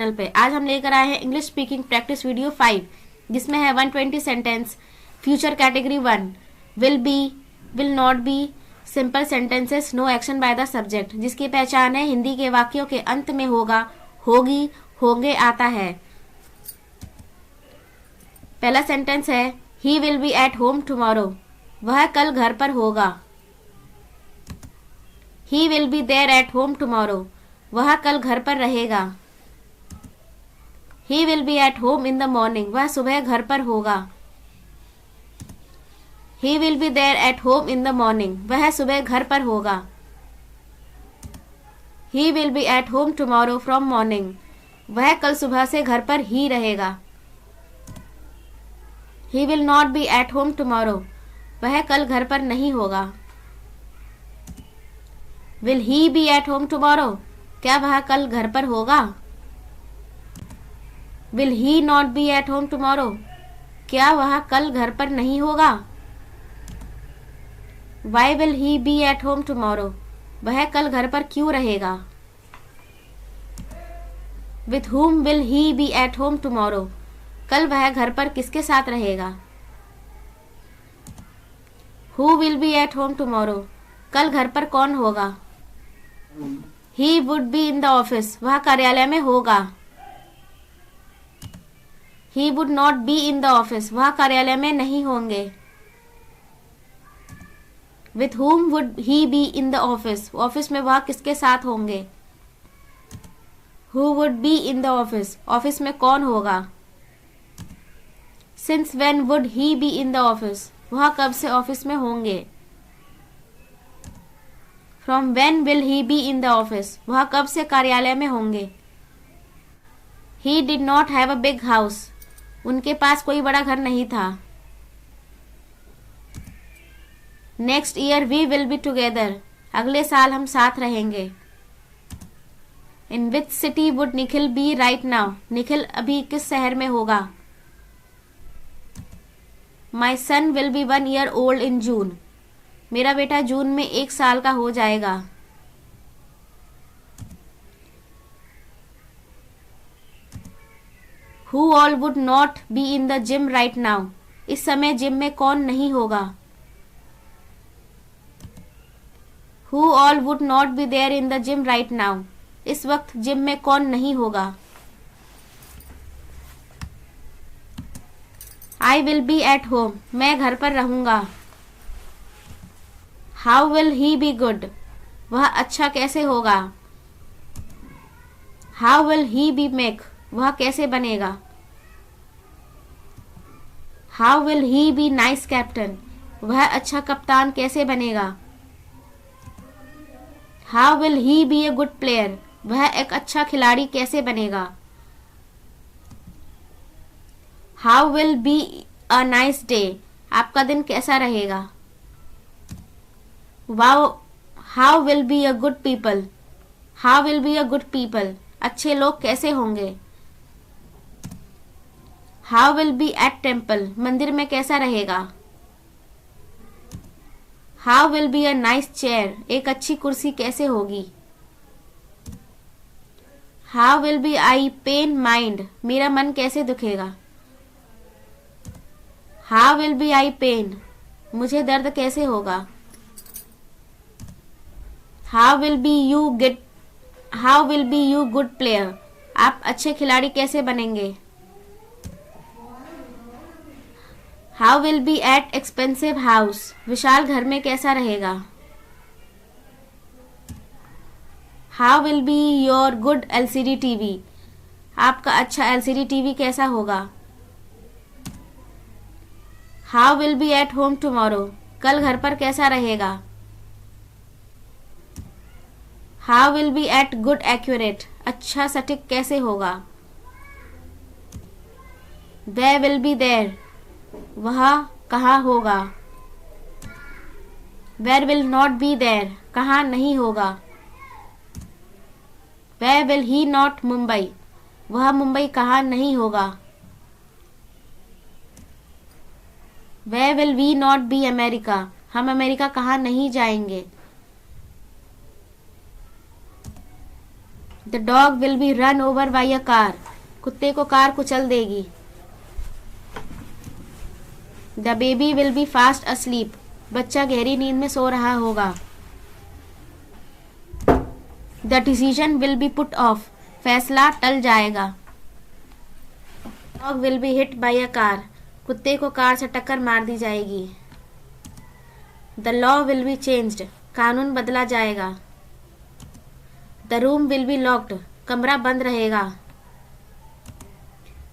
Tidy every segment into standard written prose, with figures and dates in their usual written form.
Channel पे। आज हम लेकर आए हैं इंग्लिश स्पीकिंग प्रैक्टिस वीडियो 5, जिसमें है 120 sentence, future category 1, will be, will not be, simple sentences, no action by the subject, जिसकी पहचान है हिंदी के वाक्यों के अंत में होगा, होगी, होंगे आता है। पहला सेंटेंस है he will be at home tomorrow, वह कल घर पर होगा। He will be there at home tomorrow, वह कल घर पर रहेगा। He will be at home in the morning, वह सुबह घर पर होगा। He will be there at home in the morning, वह सुबह घर पर होगा। He will be at home tomorrow from morning, वह कल सुबह से घर पर ही रहेगा। He will not be at home tomorrow, वह कल घर पर नहीं होगा। Will he be at home tomorrow, क्या वह कल घर पर होगा। Will he not be at home tomorrow, क्या वह कल घर पर नहीं होगा। Why will he be at home tomorrow, वह कल घर पर क्यों रहेगा। With whom will he be at home tomorrow, कल वह घर पर किसके साथ रहेगा। Who will be at home tomorrow, कल घर पर कौन होगा। He would be in the office, वह कार्यालय में होगा। He would not be in the office, वह कार्यालय में नहीं होंगे। With whom would he be in the office, office में वह किसके साथ होंगे। Who would be in the office, office में कौन होगा। Since when would he be in the office, वह कब से ऑफिस में होंगे। From when will he be in the office, वह कब से कार्यालय में होंगे। He did not have a big house, उनके पास कोई बड़ा घर नहीं था। Next year we will be together, अगले साल हम साथ रहेंगे। In which city would Nikhil be right now, Nikhil अभी किस शहर में होगा। My son will be 1 year old in June, मेरा बेटा जून में 1 साल का हो जाएगा। Who all would not be in the gym right now, इस समय जिम में कौन नहीं होगा। Who all would not be there in the gym right now, इस वक्त जिम में कौन नहीं होगा। I will be at home, मैं घर पर रहूंगा। How will he be good, वह अच्छा कैसे होगा। How will he be make, वह कैसे बनेगा। How will he be nice captain, वह अच्छा कप्तान कैसे बनेगा। How will he be a good player, वह एक अच्छा खिलाड़ी कैसे बनेगा। How will be a nice day, आपका दिन कैसा रहेगा। How will be a good people, how will be a good people, अच्छे लोग कैसे होंगे। How will be at temple, मंदिर में कैसा रहेगा। How will be a nice chair, एक अच्छी कुर्सी कैसे होगी। How will be I pain mind, मेरा मन कैसे दुखेगा। How will be I pain, मुझे दर्द कैसे होगा। How will be you good player, आप अच्छे खिलाड़ी कैसे बनेंगे। How will be at expensive house, विशाल घर में कैसा रहेगा। How will be your good LCD TV, आपका अच्छा एलसीडी टीवी कैसा होगा। How will be at home tomorrow, कल घर पर कैसा रहेगा। How will be at good accurate, अच्छा सटीक कैसे होगा। वे विल बी देयर, वह कहाँ होगा। Where will not be there, कहाँ नहीं होगा। Where will he not Mumbai, वह मुंबई कहाँ नहीं होगा। Where will we not be America, हम अमेरिका कहाँ नहीं जाएंगे। The dog will be run over by a car, कुत्ते को कार कुचल देगी। The baby will be fast asleep, बच्चा गहरी नींद में सो रहा होगा। The decision will be put off, फैसला टल जाएगा। Dog will be hit by a car, कुत्ते को कार से टक्कर मार दी जाएगी। The law will be changed, कानून बदला जाएगा। The room will be locked, कमरा बंद रहेगा।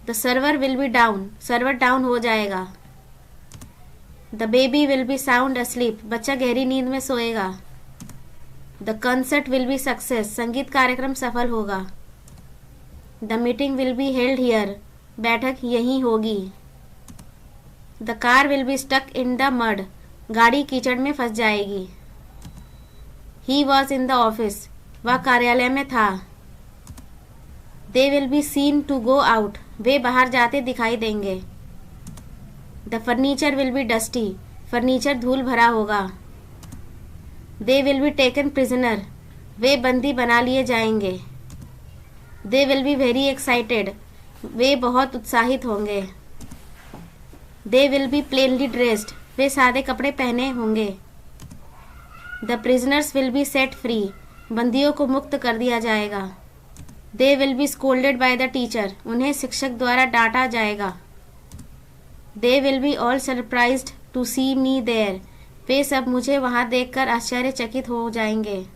The server will be down, server down हो जाएगा। The baby will be sound asleep, बच्चा गहरी नींद में सोएगा। The concert will be success, संगीत कार्यक्रम सफल होगा। The meeting will be held here, बैठक यहीं होगी। The car will be stuck in the mud, गाड़ी कीचड़ में फंस जाएगी। He was in the office, वह कार्यालय में था। They will be seen to go out, वे बाहर जाते दिखाई देंगे। The furniture will be dusty, furniture धूल भरा होगा। They will be taken prisoner, वे बंदी बना लिए जाएंगे। They will be very excited, वे बहुत उत्साहित होंगे। They will be plainly dressed, वे सादे कपड़े पहने होंगे। The prisoners will be set free, बंदियों को मुक्त कर दिया जाएगा। They will be scolded by the teacher, उन्हें शिक्षक द्वारा डांटा जाएगा। They will be all surprised to see me there, वे सब मुझे वहाँ देखकर आश्चर्यचकित हो जाएंगे।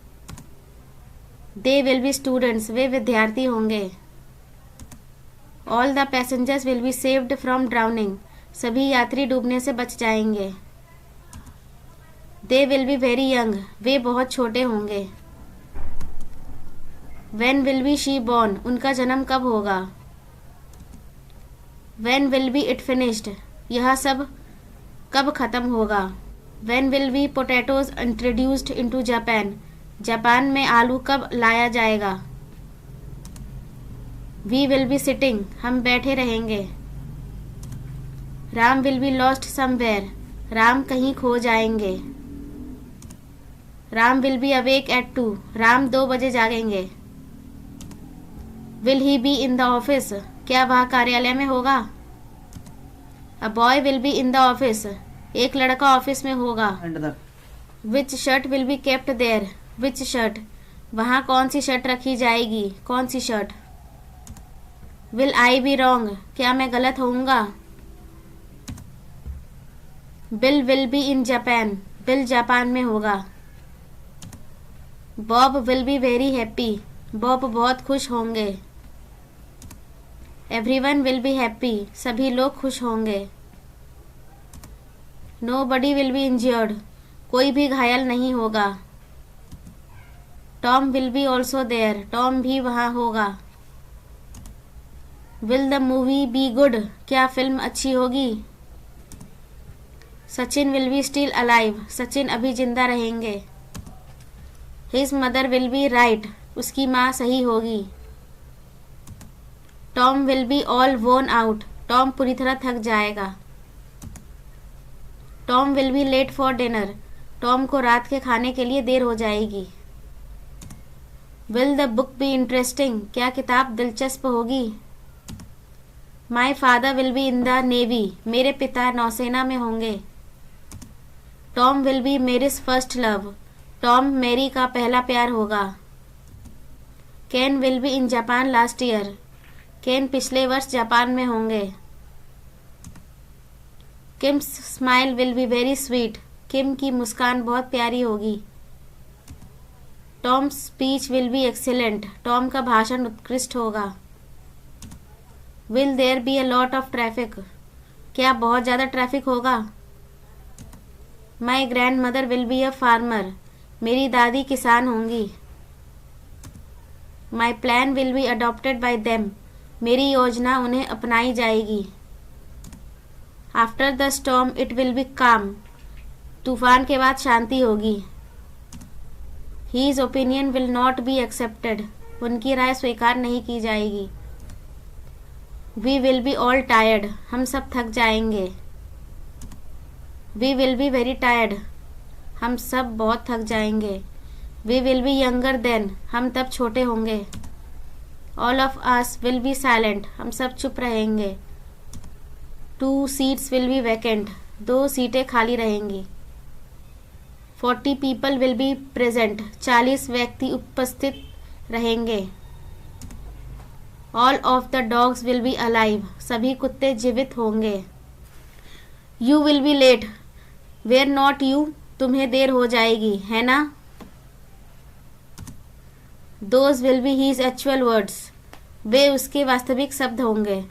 दे विल बी स्टूडेंट्स, वे विद्यार्थी होंगे। All the passengers will be saved from drowning, सभी यात्री डूबने से बच जाएंगे। They will be very young, वे बहुत छोटे होंगे। When will be she born, उनका जन्म कब होगा। When will be it finished, यह सब कब खत्म होगा। When will be potatoes introduced into Japan, Japan में आलू कब लाया जाएगा। We will be sitting, हम बैठे रहेंगे। Ram will be lost somewhere, Ram कहीं खो जाएंगे। Ram will be awake at 2, Ram 2 बजे जागेंगे। Will he be in the office, क्या वह कार्यालय में होगा। A boy will be in the office, एक लड़का ऑफिस में होगा। Which shirt will be kept there, which shirt, वहाँ कौन सी शर्ट रखी जाएगी, कौन सी shirt. Will I be wrong, क्या मैं गलत होऊंगा। Bill will be in Japan, bill Japan में होगा। Bob will be very happy, Bob बहुत खुश होंगे। Everyone will be happy, सभी लोग खुश होंगे। Nobody will be injured, कोई भी घायल नहीं होगा। Tom will be also there, Tom भी वहाँ होगा। Will the movie be good, क्या फिल्म अच्छी होगी। Sachin will be still alive, Sachin अभी जिंदा रहेंगे। His mother will be right, उसकी माँ सही होगी। Tom will be all worn out, Tom पूरी तरह थक जाएगा। Tom will be late for dinner, Tom को रात के खाने के लिए देर हो जाएगी। Will the book be interesting, क्या किताब दिलचस्प होगी। My father will be in the navy, मेरे पिता नौसेना में होंगे। Tom will be Mary's first love, Tom Mary का पहला प्यार होगा। Ken will be in Japan last year, Ken पिछले वर्ष जापान में होंगे। Kim's smile will be very sweet, Kim की मुस्कान बहुत प्यारी होगी। Tom's speech will be excellent, Tom का भाषण उत्कृष्ट होगा। Will there be a lot of traffic, क्या बहुत ज़्यादा ट्रैफिक होगा। My grandmother will be a farmer, मेरी दादी किसान होंगी। My plan will be adopted by them, मेरी योजना उन्हें अपनाई जाएगी। After the storm it will B काम, तूफान के बाद शांति होगी। His opinion will not be accepted, उनकी राय स्वीकार नहीं की जाएगी। We will be all tired, हम सब थक जाएंगे। We will be very tired, हम सब बहुत थक जाएंगे। We will be younger then, हम तब छोटे होंगे। All of us will be silent, हम सब चुप रहेंगे। 2 सीट्स विल बी वैकेंट, 2 सीटें खाली रहेंगी। 40 पीपल विल बी प्रेजेंट, 40 व्यक्ति उपस्थित रहेंगे। All of the dogs will be alive, सभी कुत्ते जीवित होंगे। You will be late, were not you, तुम्हें देर हो जाएगी, है ना। Those will be his actual words, वे उसके वास्तविक शब्द होंगे।